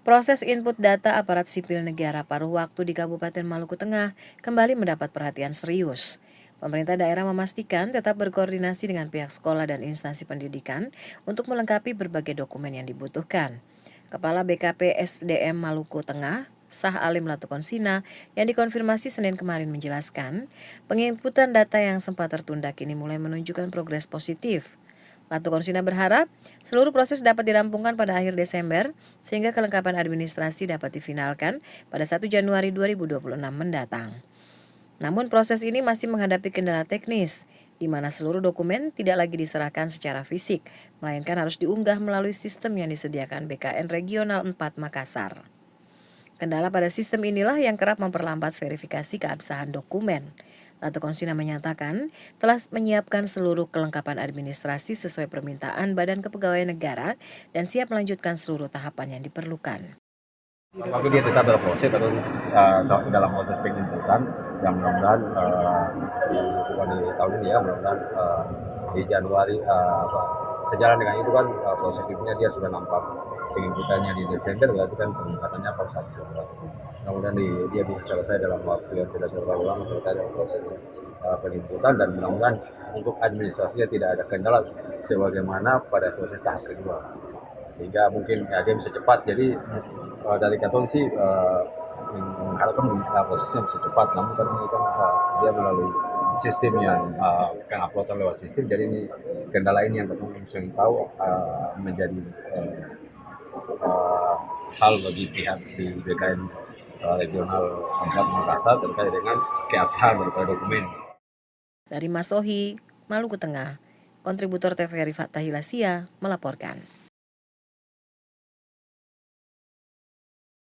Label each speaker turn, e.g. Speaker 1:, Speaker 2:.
Speaker 1: Proses input data aparat sipil negara paruh waktu di Kabupaten Maluku Tengah kembali mendapat perhatian serius. Pemerintah daerah memastikan tetap berkoordinasi dengan pihak sekolah dan instansi pendidikan untuk melengkapi berbagai dokumen yang dibutuhkan. Kepala BKP SDM Maluku Tengah, Sah Alim Latukonsina, yang dikonfirmasi Senin kemarin menjelaskan, penginputan data yang sempat tertunda kini mulai menunjukkan progres positif. Latukonsina berharap seluruh proses dapat dirampungkan pada akhir Desember sehingga kelengkapan administrasi dapat difinalkan pada 1 Januari 2026 mendatang. Namun proses ini masih menghadapi kendala teknis, di mana seluruh dokumen tidak lagi diserahkan secara fisik, melainkan harus diunggah melalui sistem yang disediakan BKN Regional 4 Makassar. Kendala pada sistem inilah yang kerap memperlambat verifikasi keabsahan dokumen. Latukonsina menyatakan telah menyiapkan seluruh kelengkapan administrasi sesuai permintaan Badan Kepegawaian Negara dan siap melanjutkan seluruh tahapan yang diperlukan.
Speaker 2: Tapi dia tetap berproses atau dalam proses penginputan yang mudah-mudahan bukan di tahun ini ya, mudah-mudahan di Januari sejalan dengan itu kan prosesnya dia sudah nampak penginputannya di Desember, berarti kan peningkatannya per 1 Januari. Mudah-mudahan dia bisa selesai dalam waktu yang tidak terlalu lama terkait dengan proses penginputan, dan mudah-mudahan untuk administrasinya tidak ada kendala sebagaimana pada proses tahap kedua, sehingga mungkin dia bisa cepat. Jadi dari Katon sih mengharapkan prosesnya bisa cepat, namun kan ini kan dia melalui sistem yang kan uploadan lewat sistem, jadi ini kendala ini yang Katon sering tahu menjadi hal bagi pihak di BKN Regional 4 Makassar terkait dengan keabsahan daripada dokumen.
Speaker 1: Dari Masohi, Maluku Tengah, kontributor TVRI Fathahila Sia melaporkan.